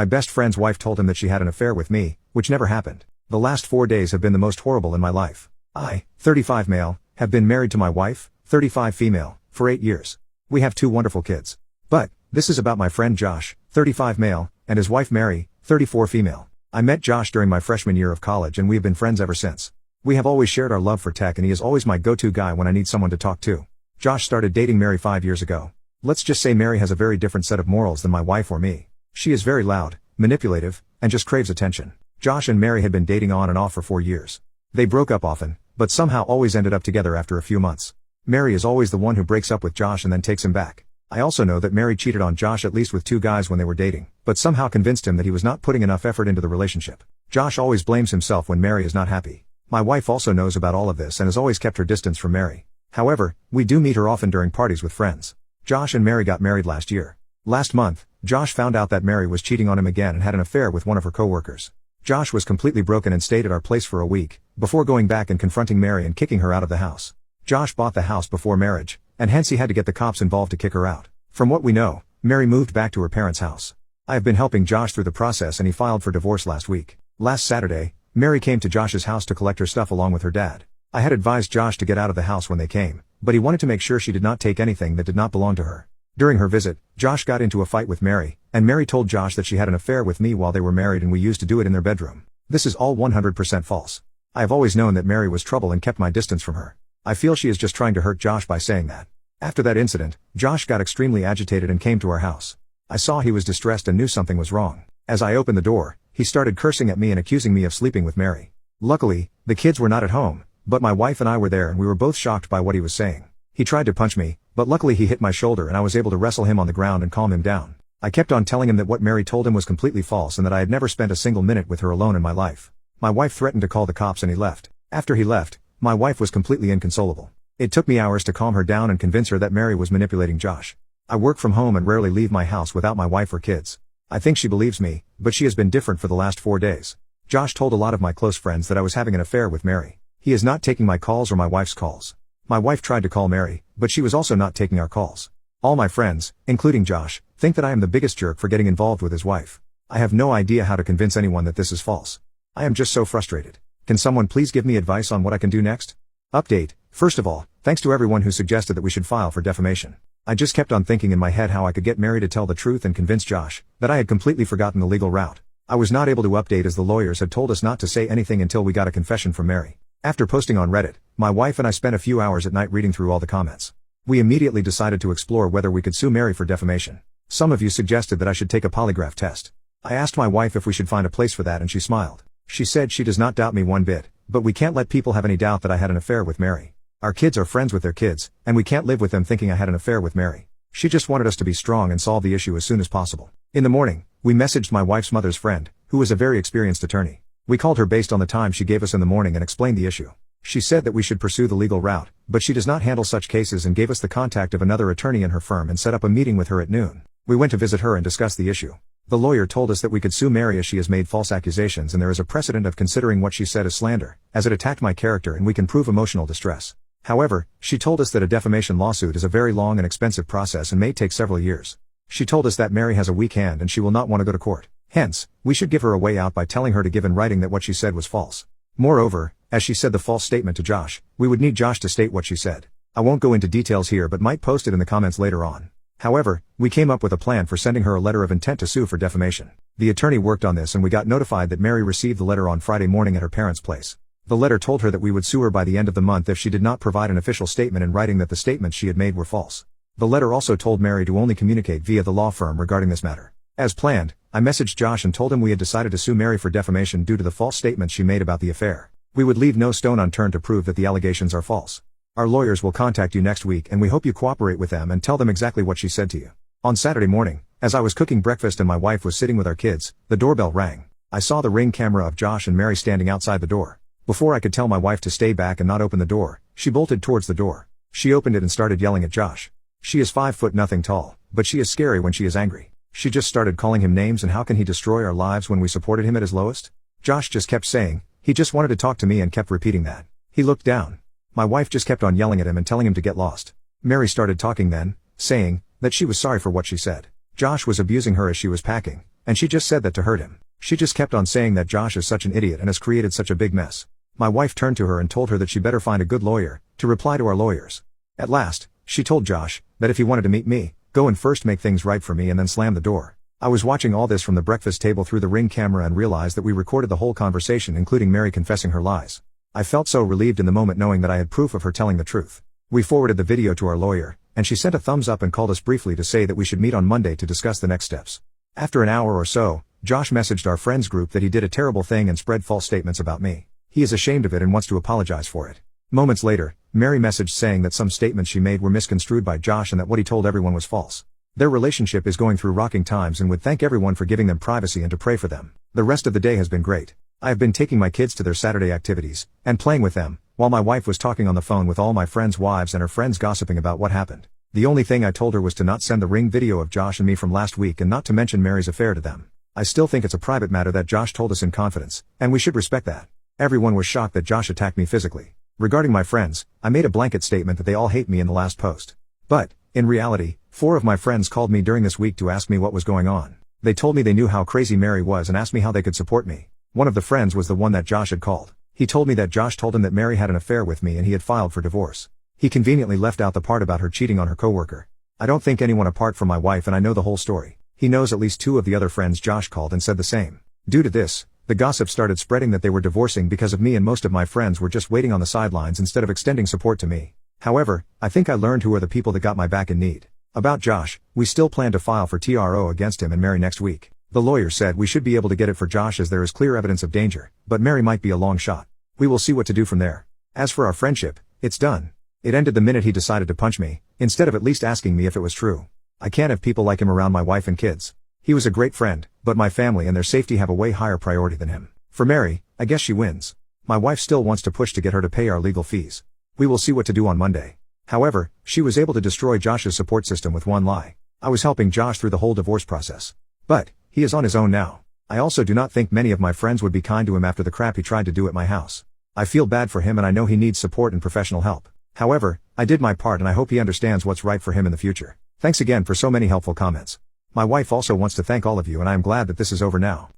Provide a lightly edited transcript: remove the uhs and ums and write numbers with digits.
My best friend's wife told him that she had an affair with me, which never happened. The last 4 days have been the most horrible in my life. I, 35 male, have been married to my wife, 35 female, for 8 years. We have 2 wonderful kids. But, this is about my friend Josh, 35 male, and his wife Mary, 34 female. I met Josh during my freshman year of college and we have been friends ever since. We have always shared our love for tech and he is always my go-to guy when I need someone to talk to. Josh started dating Mary 5 years ago. Let's just say Mary has a very different set of morals than my wife or me. She is very loud, manipulative, and just craves attention. Josh and Mary had been dating on and off for 4 years. They broke up often, but somehow always ended up together after a few months. Mary is always the one who breaks up with Josh and then takes him back. I also know that Mary cheated on Josh at least with 2 guys when they were dating, but somehow convinced him that he was not putting enough effort into the relationship. Josh always blames himself when Mary is not happy. My wife also knows about all of this and has always kept her distance from Mary. However, we do meet her often during parties with friends. Josh and Mary got married last year. Last month, Josh found out that Mary was cheating on him again and had an affair with one of her co-workers. Josh was completely broken and stayed at our place for a week, before going back and confronting Mary and kicking her out of the house. Josh bought the house before marriage, and hence he had to get the cops involved to kick her out. From what we know, Mary moved back to her parents' house. I have been helping Josh through the process and he filed for divorce last week. Last Saturday, Mary came to Josh's house to collect her stuff along with her dad. I had advised Josh to get out of the house when they came, but he wanted to make sure she did not take anything that did not belong to her. During her visit, Josh got into a fight with Mary, and Mary told Josh that she had an affair with me while they were married and we used to do it in their bedroom. This is all 100% false. I have always known that Mary was trouble and kept my distance from her. I feel she is just trying to hurt Josh by saying that. After that incident, Josh got extremely agitated and came to our house. I saw he was distressed and knew something was wrong. As I opened the door, he started cursing at me and accusing me of sleeping with Mary. Luckily, the kids were not at home, but my wife and I were there and we were both shocked by what he was saying. He tried to punch me, but luckily he hit my shoulder and I was able to wrestle him on the ground and calm him down. I kept on telling him that what Mary told him was completely false and that I had never spent a single minute with her alone in my life. My wife threatened to call the cops and he left. After he left, my wife was completely inconsolable. It took me hours to calm her down and convince her that Mary was manipulating Josh. I work from home and rarely leave my house without my wife or kids. I think she believes me, but she has been different for the last 4 days. Josh told a lot of my close friends that I was having an affair with Mary. He is not taking my calls or my wife's calls. My wife tried to call Mary, but she was also not taking our calls. All my friends, including Josh, think that I am the biggest jerk for getting involved with his wife. I have no idea how to convince anyone that this is false. I am just so frustrated. Can someone please give me advice on what I can do next? Update. First of all, thanks to everyone who suggested that we should file for defamation. I just kept on thinking in my head how I could get Mary to tell the truth and convince Josh that I had completely forgotten the legal route. I was not able to update as the lawyers had told us not to say anything until we got a confession from Mary. After posting on Reddit, my wife and I spent a few hours at night reading through all the comments. We immediately decided to explore whether we could sue Mary for defamation. Some of you suggested that I should take a polygraph test. I asked my wife if we should find a place for that and she smiled. She said she does not doubt me one bit, but we can't let people have any doubt that I had an affair with Mary. Our kids are friends with their kids, and we can't live with them thinking I had an affair with Mary. She just wanted us to be strong and solve the issue as soon as possible. In the morning, we messaged my wife's mother's friend, who is a very experienced attorney. We called her based on the time she gave us in the morning and explained the issue. She said that we should pursue the legal route, but she does not handle such cases and gave us the contact of another attorney in her firm and set up a meeting with her at noon. We went to visit her and discuss the issue. The lawyer told us that we could sue Mary as she has made false accusations and there is a precedent of considering what she said as slander, as it attacked my character and we can prove emotional distress. However, she told us that a defamation lawsuit is a very long and expensive process and may take several years. She told us that Mary has a weak hand and she will not want to go to court. Hence, we should give her a way out by telling her to give in writing that what she said was false. Moreover, as she said the false statement to Josh, we would need Josh to state what she said. I won't go into details here but might post it in the comments later on. However, we came up with a plan for sending her a letter of intent to sue for defamation. The attorney worked on this and we got notified that Mary received the letter on Friday morning at her parents' place. The letter told her that we would sue her by the end of the month if she did not provide an official statement in writing that the statements she had made were false. The letter also told Mary to only communicate via the law firm regarding this matter. As planned, I messaged Josh and told him we had decided to sue Mary for defamation due to the false statements she made about the affair. We would leave no stone unturned to prove that the allegations are false. Our lawyers will contact you next week and we hope you cooperate with them and tell them exactly what she said to you. On Saturday morning, as I was cooking breakfast and my wife was sitting with our kids, the doorbell rang. I saw the Ring camera of Josh and Mary standing outside the door. Before I could tell my wife to stay back and not open the door, she bolted towards the door. She opened it and started yelling at Josh. She is 5'0" tall, but she is scary when she is angry. She just started calling him names and how can he destroy our lives when we supported him at his lowest? Josh just kept saying, he just wanted to talk to me and kept repeating that. He looked down. My wife just kept on yelling at him and telling him to get lost. Mary started talking then, saying that she was sorry for what she said. Josh was abusing her as she was packing, and she just said that to hurt him. She just kept on saying that Josh is such an idiot and has created such a big mess. My wife turned to her and told her that she better find a good lawyer, to reply to our lawyers. At last, she told Josh, that if he wanted to meet me, go and first make things right for me and then slam the door. I was watching all this from the breakfast table through the Ring camera and realized that we recorded the whole conversation including Mary confessing her lies. I felt so relieved in the moment knowing that I had proof of her telling the truth. We forwarded the video to our lawyer, and she sent a thumbs up and called us briefly to say that we should meet on Monday to discuss the next steps. After an hour or so, Josh messaged our friends group that he did a terrible thing and spread false statements about me. He is ashamed of it and wants to apologize for it. Moments later, Mary messaged saying that some statements she made were misconstrued by Josh and that what he told everyone was false. Their relationship is going through rocking times and would thank everyone for giving them privacy and to pray for them. The rest of the day has been great. I have been taking my kids to their Saturday activities, and playing with them, while my wife was talking on the phone with all my friends' wives and her friends gossiping about what happened. The only thing I told her was to not send the Ring video of Josh and me from last week and not to mention Mary's affair to them. I still think it's a private matter that Josh told us in confidence, and we should respect that. Everyone was shocked that Josh attacked me physically. Regarding my friends, I made a blanket statement that they all hate me in the last post. But, in reality, 4 of my friends called me during this week to ask me what was going on. They told me they knew how crazy Mary was and asked me how they could support me. One of the friends was the one that Josh had called. He told me that Josh told him that Mary had an affair with me and he had filed for divorce. He conveniently left out the part about her cheating on her coworker. I don't think anyone apart from my wife and I know the whole story. He knows at least 2 of the other friends Josh called and said the same. Due to this, the gossip started spreading that they were divorcing because of me and most of my friends were just waiting on the sidelines instead of extending support to me. However, I think I learned who are the people that got my back in need. About Josh, we still plan to file for TRO against him and Mary next week. The lawyer said we should be able to get it for Josh as there is clear evidence of danger, but Mary might be a long shot. We will see what to do from there. As for our friendship, it's done. It ended the minute he decided to punch me, instead of at least asking me if it was true. I can't have people like him around my wife and kids. He was a great friend, but my family and their safety have a way higher priority than him. For Mary, I guess she wins. My wife still wants to push to get her to pay our legal fees. We will see what to do on Monday. However, she was able to destroy Josh's support system with one lie. I was helping Josh through the whole divorce process. But, he is on his own now. I also do not think many of my friends would be kind to him after the crap he tried to do at my house. I feel bad for him and I know he needs support and professional help. However, I did my part and I hope he understands what's right for him in the future. Thanks again for so many helpful comments. My wife also wants to thank all of you and I am glad that this is over now.